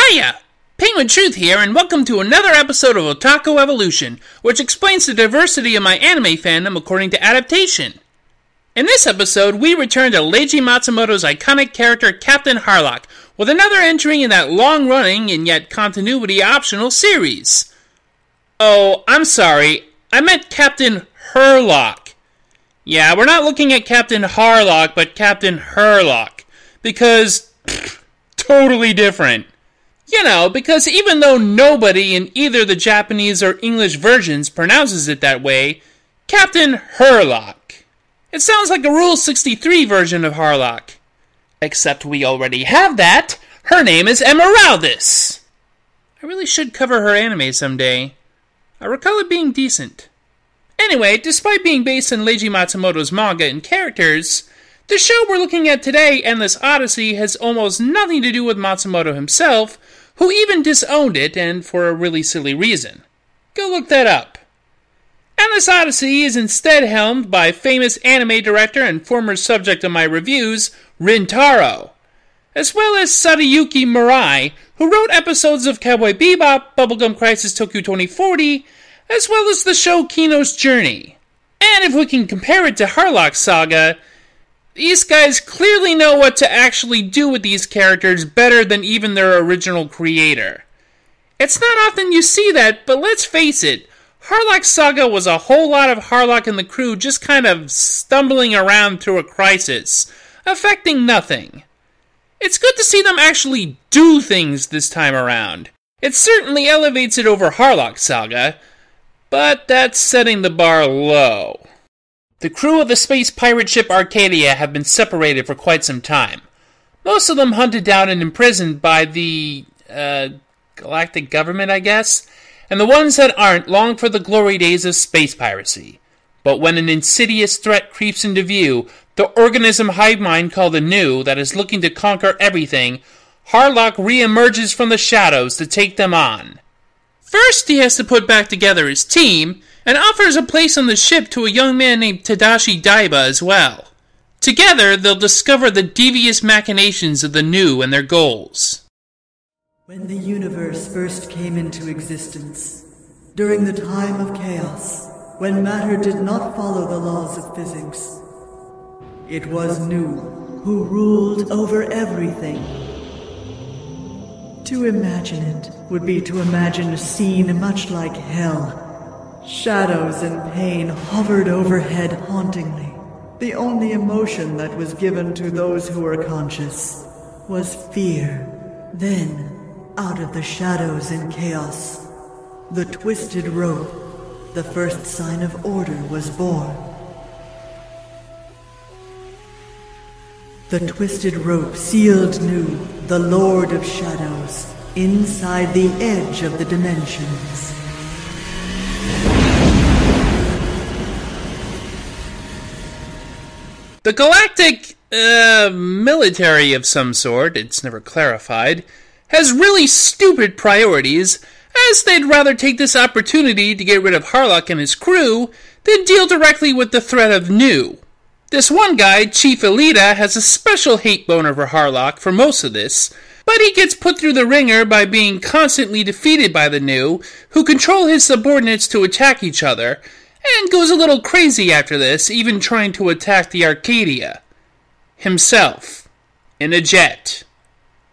Hiya! Penguin Truth here, and welcome to another episode of Otaku Evolution, which explains the diversity of my anime fandom according to adaptation. In this episode, we return to Leiji Matsumoto's iconic character Captain Harlock, with another entry in that long-running and yet continuity-optional series. Oh, I'm sorry, I meant Captain Herlock. Yeah, we're not looking at Captain Harlock, but Captain Herlock, because totally different. You know, because even though nobody in either the Japanese or English versions pronounces it that way, Captain Harlock. It sounds like a Rule 63 version of Harlock. Except we already have that. Her name is Emeraldus. I really should cover her anime someday. I recall it being decent. Anyway, despite being based on Leiji Matsumoto's manga and characters, the show we're looking at today, Endless Odyssey, has almost nothing to do with Matsumoto himself, who even disowned it, and for a really silly reason. Go look that up. Endless Odyssey is instead helmed by famous anime director and former subject of my reviews, Rintaro, as well as Sadayuki Mirai, who wrote episodes of Cowboy Bebop, Bubblegum Crisis Tokyo 2040, as well as the show Kino's Journey. And if we can compare it to Harlock Saga, these guys clearly know what to actually do with these characters better than even their original creator. It's not often you see that, but let's face it, Harlock Saga was a whole lot of Harlock and the crew just kind of stumbling around through a crisis, affecting nothing. It's good to see them actually do things this time around. It certainly elevates it over Harlock Saga, but that's setting the bar low. The crew of the space pirate ship Arcadia have been separated for quite some time. Most of them hunted down and imprisoned by the, galactic government, I guess? And the ones that aren't long for the glory days of space piracy. But when an insidious threat creeps into view, the organism hive mind called the New, that is looking to conquer everything, Harlock re-emerges from the shadows to take them on. First, he has to put back together his team, and offers a place on the ship to a young man named Tadashi Daiba as well. Together, they'll discover the devious machinations of the New and their goals. When the universe first came into existence, during the time of chaos, when matter did not follow the laws of physics, it was Nu who ruled over everything. To imagine it would be to imagine a scene much like hell. Shadows and pain hovered overhead hauntingly. The only emotion that was given to those who were conscious was fear. Then, out of the shadows and chaos, the twisted rope, the first sign of order, was born. The twisted rope sealed Nu, the Lord of Shadows, inside the edge of the dimensions. The galactic, military of some sort, it's never clarified, has really stupid priorities, as they'd rather take this opportunity to get rid of Harlock and his crew than deal directly with the threat of Nu. This one guy, Chief Elita, has a special hate boner for Harlock for most of this, but he gets put through the ringer by being constantly defeated by the Nu, who control his subordinates to attack each other, and goes a little crazy after this, even trying to attack the Arcadia. Himself. In a jet.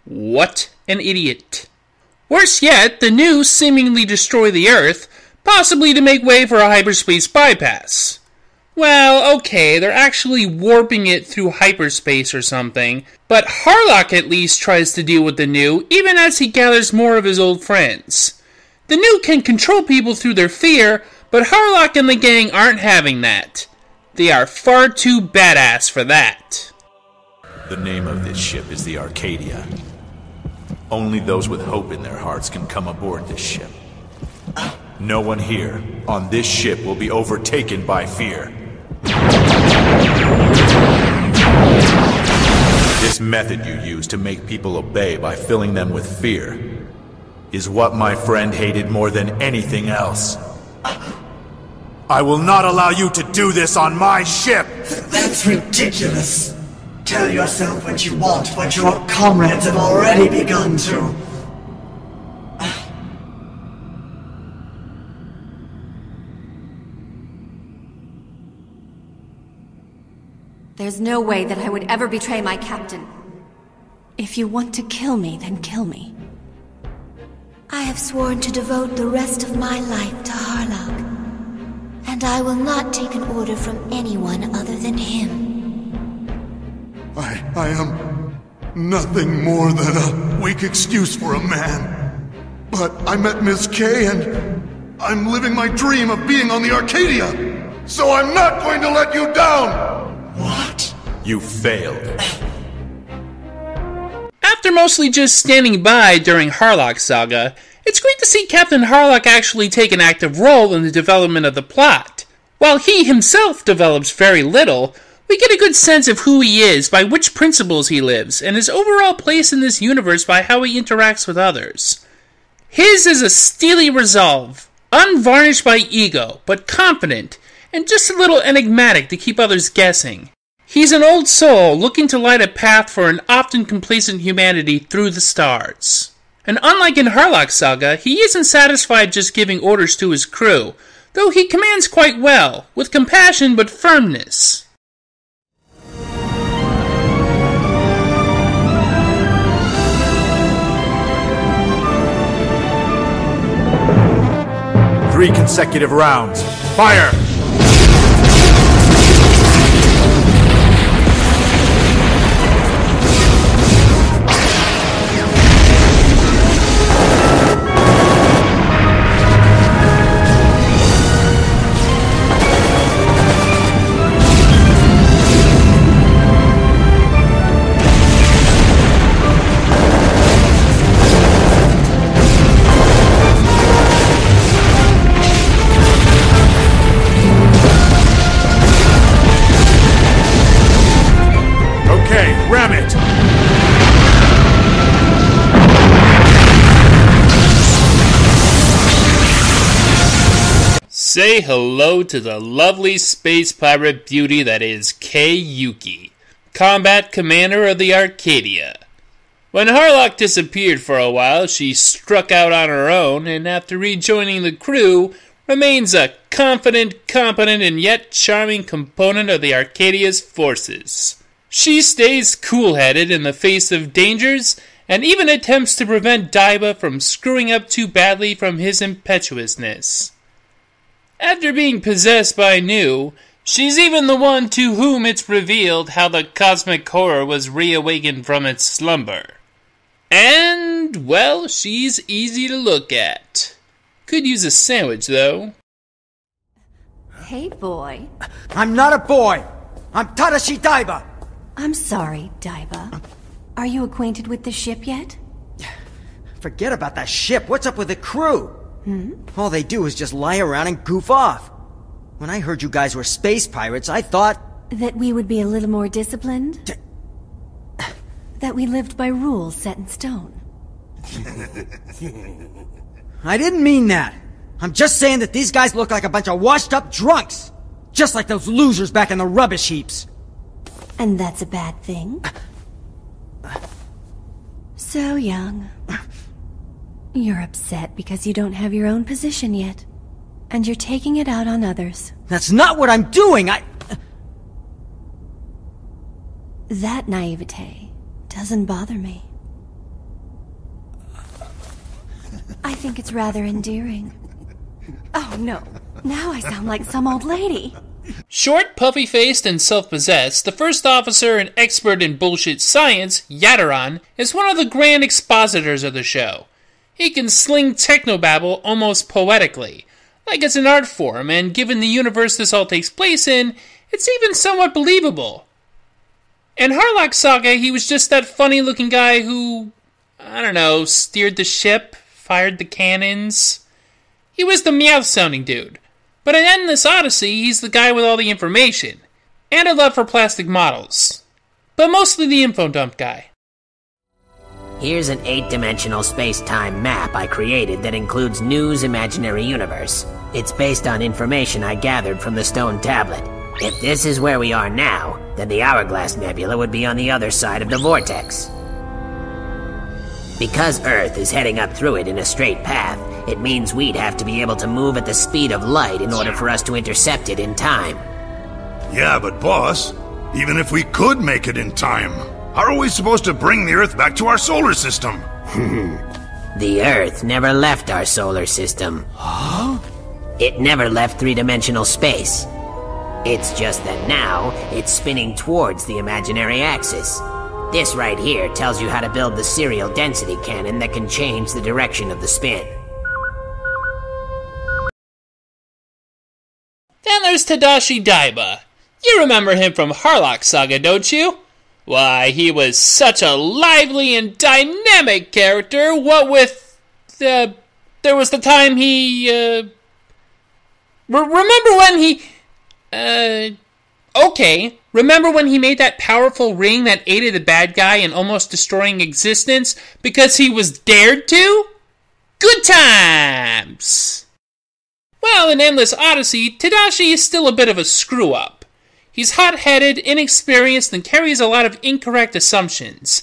What an idiot. Worse yet, the Nu seemingly destroy the Earth, possibly to make way for a hyperspace bypass. Well, okay, they're actually warping it through hyperspace or something, but Harlock at least tries to deal with the Nu, even as he gathers more of his old friends. The Nu can control people through their fear, but Harlock and the gang aren't having that. They are far too badass for that. The name of this ship is the Arcadia. Only those with hope in their hearts can come aboard this ship. No one here on this ship will be overtaken by fear. This method you use to make people obey by filling them with fear is what my friend hated more than anything else. I will not allow you to do this on my ship! That's ridiculous. Tell yourself what you want, but your comrades have already begun to. There's no way that I would ever betray my captain. If you want to kill me, then kill me. I have sworn to devote the rest of my life to Harlock, and I will not take an order from anyone other than him. I am nothing more than a weak excuse for a man. But I met Ms. K and I'm living my dream of being on the Arcadia. So I'm not going to let you down! What? You failed. After mostly just standing by during Harlock Saga, it's great to see Captain Harlock actually take an active role in the development of the plot. While he himself develops very little, we get a good sense of who he is by which principles he lives, and his overall place in this universe by how he interacts with others. His is a steely resolve, unvarnished by ego, but confident, and just a little enigmatic to keep others guessing. He's an old soul looking to light a path for an often complacent humanity through the stars. And unlike in Harlock Saga, he isn't satisfied just giving orders to his crew, though he commands quite well, with compassion but firmness. Three consecutive rounds. Fire! Ram it! Say hello to the lovely space pirate beauty that is Kei Yuki, combat commander of the Arcadia. When Harlock disappeared for a while, she struck out on her own, and after rejoining the crew, remains a confident, competent, and yet charming component of the Arcadia's forces. She stays cool-headed in the face of dangers, and even attempts to prevent Daiba from screwing up too badly from his impetuousness. After being possessed by Nu, she's even the one to whom it's revealed how the cosmic horror was reawakened from its slumber. And, well, she's easy to look at. Could use a sandwich, though. Hey, boy. I'm not a boy! I'm Tadashi Daiba! I'm sorry, Daiba. Are you acquainted with the ship yet? Forget about that ship. What's up with the crew? All they do is just lie around and goof off. When I heard you guys were space pirates, I thought... That we would be a little more disciplined? That we lived by rules set in stone? I didn't mean that. I'm just saying that these guys look like a bunch of washed-up drunks. Just like those losers back in the rubbish heaps. And that's a bad thing? So young. You're upset because you don't have your own position yet. And you're taking it out on others. That's not what I'm doing! That naivete doesn't bother me. I think it's rather endearing. Oh no, now I sound like some old lady. Short, puffy-faced, and self-possessed, the first officer and expert in bullshit science, Yattaran, is one of the grand expositors of the show. He can sling technobabble almost poetically, like it's an art form, and given the universe this all takes place in, it's even somewhat believable. In Harlock Saga, he was just that funny-looking guy who, I don't know, steered the ship, fired the cannons. He was the Meowth-sounding dude. But in Endless Odyssey, he's the guy with all the information, and a love for plastic models. But mostly the info dump guy. Here's an 8-dimensional space-time map I created that includes Nu's imaginary universe. It's based on information I gathered from the stone tablet. If this is where we are now, then the Hourglass Nebula would be on the other side of the vortex. Because Earth is heading up through it in a straight path, it means we'd have to be able to move at the speed of light in order for us to intercept it in time. Yeah, but boss, Even if we could make it in time, how are we supposed to bring the Earth back to our solar system? The Earth never left our solar system. Huh? It never left three-dimensional space. It's just that now, it's spinning towards the imaginary axis. This right here tells you how to build the serial density cannon that can change the direction of the spin. Then there's Tadashi Daiba. You remember him from Harlock Saga, don't you? Why, he was such a lively and dynamic character, what with, there was the time he, remember when he, okay, remember when he made that powerful ring that aided the bad guy in almost destroying existence because he was dared to? Good times! Well, in Endless Odyssey, Tadashi is still a bit of a screw-up. He's hot-headed, inexperienced, and carries a lot of incorrect assumptions.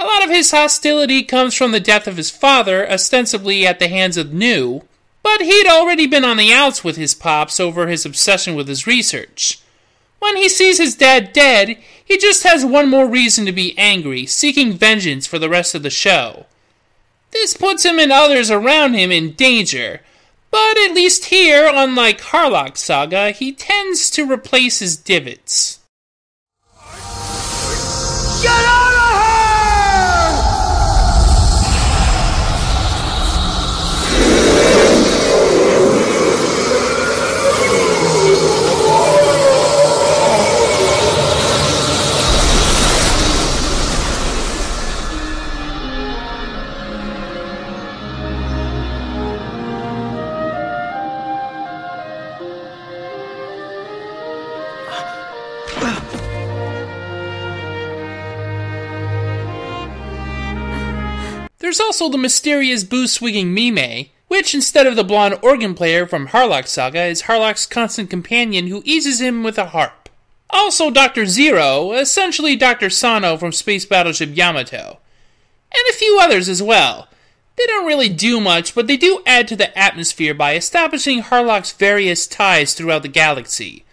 A lot of his hostility comes from the death of his father, ostensibly at the hands of Nu, but he'd already been on the outs with his pops over his obsession with his research. When he sees his dad dead, he just has one more reason to be angry, seeking vengeance for the rest of the show. This puts him and others around him in danger, but at least here, unlike Harlock Saga, he tends to replace his divots. Get out of here! There's also the mysterious booze-swinging Mimay, which, instead of the blonde organ player from Harlock Saga, is Harlock's constant companion who eases him with a harp. Also Dr. Zero, essentially Dr. Sano from Space Battleship Yamato. And a few others as well. They don't really do much, but they do add to the atmosphere by establishing Harlock's various ties throughout the galaxy.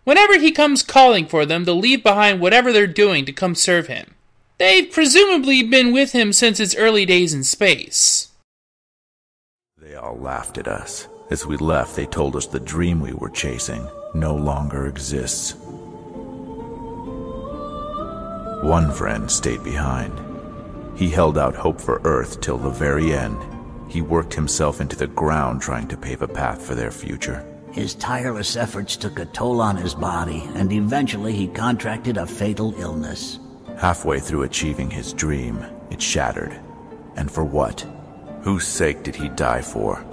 Whenever he comes calling for them, they'll leave behind whatever they're doing to come serve him. They've presumably been with him since his early days in space. They all laughed at us. As we left, they told us the dream we were chasing no longer exists. One friend stayed behind. He held out hope for Earth till the very end. He worked himself into the ground trying to pave a path for their future. His tireless efforts took a toll on his body, and eventually he contracted a fatal illness. Halfway through achieving his dream, it shattered. And for what? Whose sake did he die for?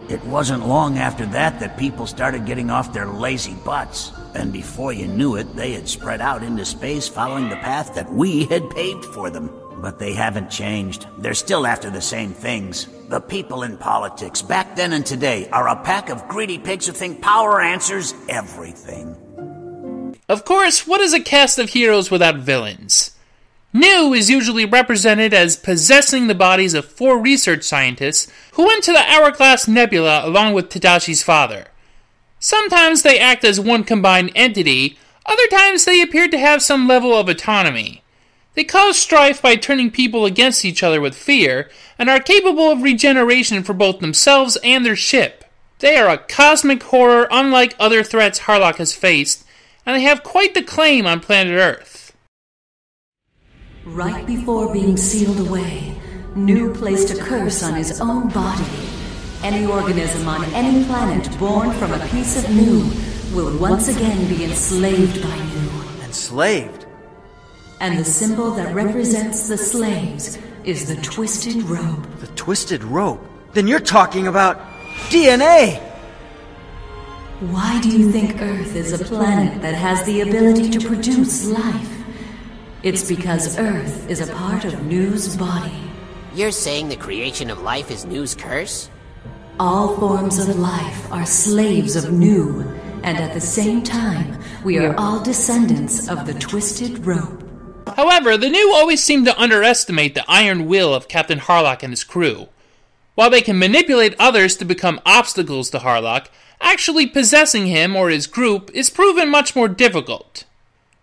It wasn't long after that people started getting off their lazy butts. And before you knew it, they had spread out into space following the path that we had paved for them. But they haven't changed. They're still after the same things. The people in politics, back then and today, are a pack of greedy pigs who think power answers everything. Of course, what is a cast of heroes without villains? Nu is usually represented as possessing the bodies of 4 research scientists who went to the Hourglass Nebula along with Tadashi's father. Sometimes they act as one combined entity, other times they appear to have some level of autonomy. They cause strife by turning people against each other with fear, and are capable of regeneration for both themselves and their ship. They are a cosmic horror unlike other threats Harlock has faced, and they have quite the claim on planet Earth. Right before being sealed away, Nu placed a curse on his own body. Any organism on any planet born from a piece of Nu will once again be enslaved by Nu. Enslaved? And the symbol that represents the slaves is the twisted rope. The twisted rope? Then you're talking about DNA! Why do you think Earth is a planet that has the ability to produce life? It's because Earth is a part of Nu's body. You're saying the creation of life is Nu's curse? All forms of life are slaves of Nu, and at the same time, we are all descendants of the twisted rope. However, the Nu always seem to underestimate the iron will of Captain Harlock and his crew. While they can manipulate others to become obstacles to Harlock, actually possessing him or his group is proven much more difficult.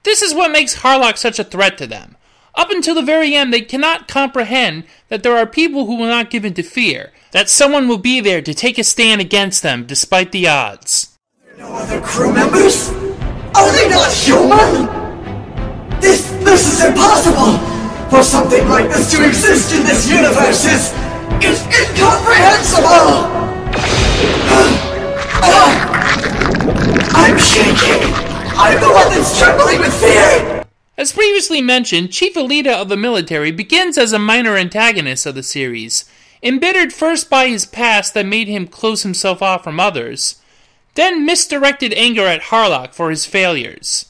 This is what makes Harlock such a threat to them. Up until the very end, they cannot comprehend that there are people who will not give in to fear, that someone will be there to take a stand against them despite the odds. No other crew members? Are they not human? This is impossible! For something like this to exist in this universe is incomprehensible! I'm shaking! I'm the one that's trembling with fear! As previously mentioned, Chief Alita of the military begins as a minor antagonist of the series, embittered first by his past that made him close himself off from others, then misdirected anger at Harlock for his failures.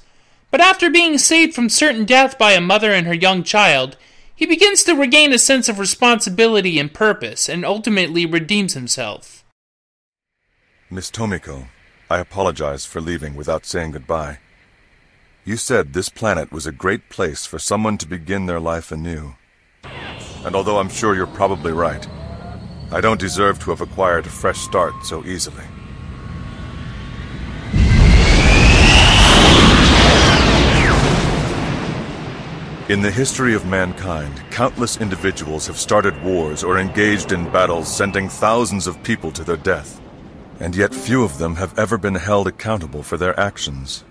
But after being saved from certain death by a mother and her young child, he begins to regain a sense of responsibility and purpose, and ultimately redeems himself. Miss Tomiko, I apologize for leaving without saying goodbye. You said this planet was a great place for someone to begin their life anew. And although I'm sure you're probably right, I don't deserve to have acquired a fresh start so easily. In the history of mankind, countless individuals have started wars or engaged in battles sending thousands of people to their death. And yet few of them have ever been held accountable for their actions.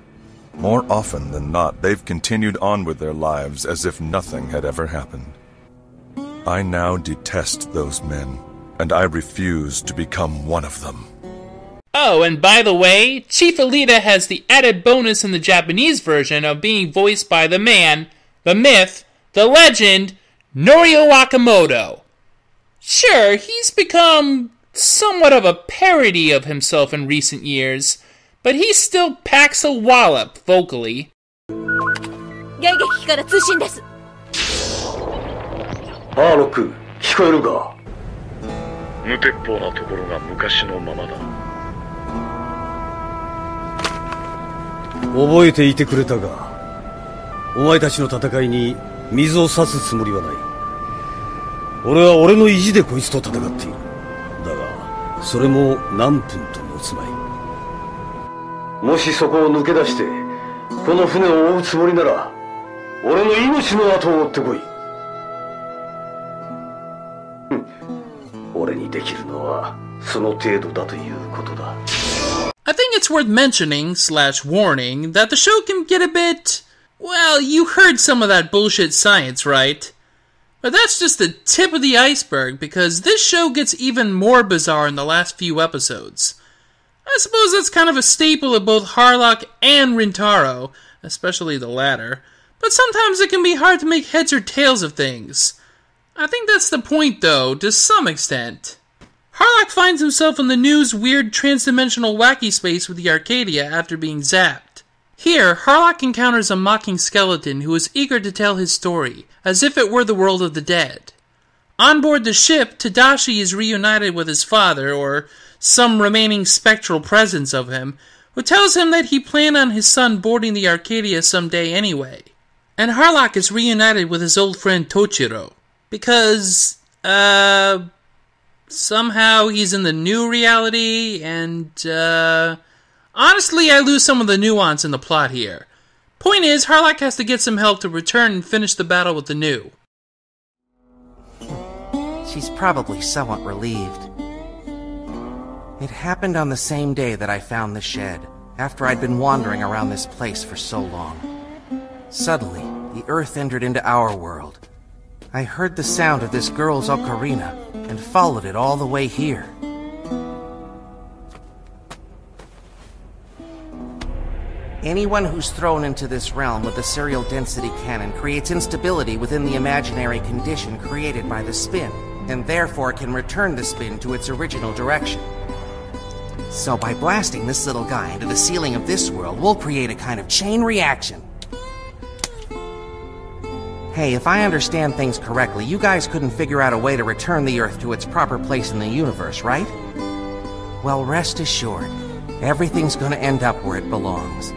More often than not, they've continued on with their lives as if nothing had ever happened. I now detest those men, and I refuse to become one of them. Oh, and by the way, Chief Alita has the added bonus in the Japanese version of being voiced by the man, the myth, the legend, Norio Wakamoto. Sure, he's become somewhat of a parody of himself in recent years, but he still packs a wallop vocally. Harlock, 聞こえるか? 無鉄砲なところが昔のままだ。覚えていてくれたが、お前たちの戦いに水を差すつもりはない。俺は俺の意地でこいつと戦っている。だが、それも何分と持つまい。もしそこを抜け出して、この船を追うつもりなら、俺の命の後を追ってこい。俺にできるのは、その程度だということだ。I think it's worth mentioning/warning that the show can get a bit... Well, you heard some of that bullshit science, right? But that's just the tip of the iceberg, because this show gets even more bizarre in the last few episodes. I suppose that's kind of a staple of both Harlock and Rintaro, especially the latter, but sometimes it can be hard to make heads or tails of things. I think that's the point, though, to some extent. Harlock finds himself in the new's weird transdimensional wacky space with the Arcadia after being zapped. Here, Harlock encounters a mocking skeleton who is eager to tell his story, as if it were the world of the dead. On board the ship, Tadashi is reunited with his father, or some remaining spectral presence of him, who tells him that he planned on his son boarding the Arcadia someday anyway. And Harlock is reunited with his old friend Tochiro, because, somehow he's in the new reality, and, honestly, I lose some of the nuance in the plot here. Point is, Harlock has to get some help to return and finish the battle with the new. She's probably somewhat relieved. It happened on the same day that I found the shed, after I'd been wandering around this place for so long. Suddenly, the earth entered into our world. I heard the sound of this girl's ocarina, and followed it all the way here. Anyone who's thrown into this realm with the serial density cannon creates instability within the imaginary condition created by the spin, and therefore can return the spin to its original direction. So by blasting this little guy into the ceiling of this world, we'll create a kind of chain reaction. Hey, if I understand things correctly, you guys couldn't figure out a way to return the Earth to its proper place in the universe, right? Well, rest assured, everything's gonna end up where it belongs.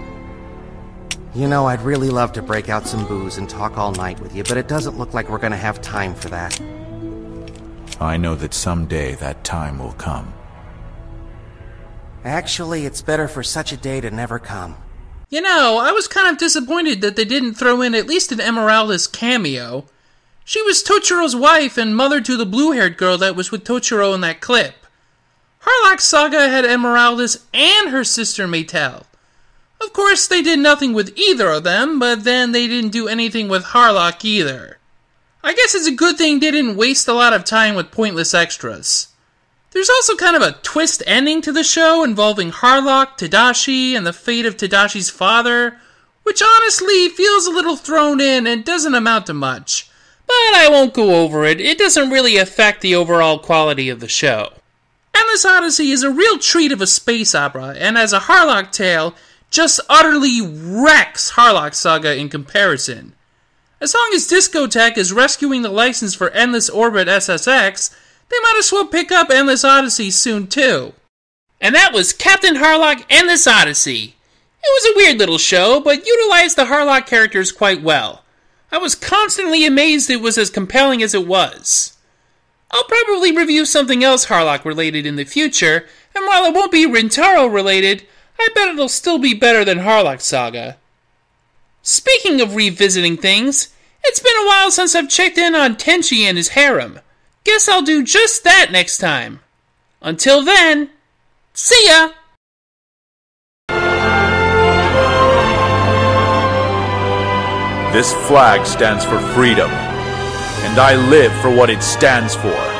You know, I'd really love to break out some booze and talk all night with you, but it doesn't look like we're gonna have time for that. I know that someday that time will come. Actually, it's better for such a day to never come. You know, I was kind of disappointed that they didn't throw in at least an Emeraldus cameo. She was Tochiro's wife and mother to the blue-haired girl that was with Tochiro in that clip. Harlock Saga had Emeraldus and her sister Maytel. Of course, they did nothing with either of them, but then they didn't do anything with Harlock either. I guess it's a good thing they didn't waste a lot of time with pointless extras. There's also kind of a twist ending to the show involving Harlock, Tadashi, and the fate of Tadashi's father, which honestly feels a little thrown in and doesn't amount to much. But I won't go over it, it doesn't really affect the overall quality of the show. Endless Odyssey is a real treat of a space opera, and as a Harlock tale, just utterly wrecks Harlock Saga in comparison. As long as Discotech is rescuing the license for Endless Orbit SSX, they might as well pick up Endless Odyssey soon too. And that was Captain Harlock Endless Odyssey. It was a weird little show, but utilized the Harlock characters quite well. I was constantly amazed it was as compelling as it was. I'll probably review something else Harlock related in the future, and while it won't be Rintaro related, I bet it'll still be better than Harlock Saga. Speaking of revisiting things, it's been a while since I've checked in on Tenchi and his harem. Guess I'll do just that next time. Until then, see ya! This flag stands for freedom, and I live for what it stands for.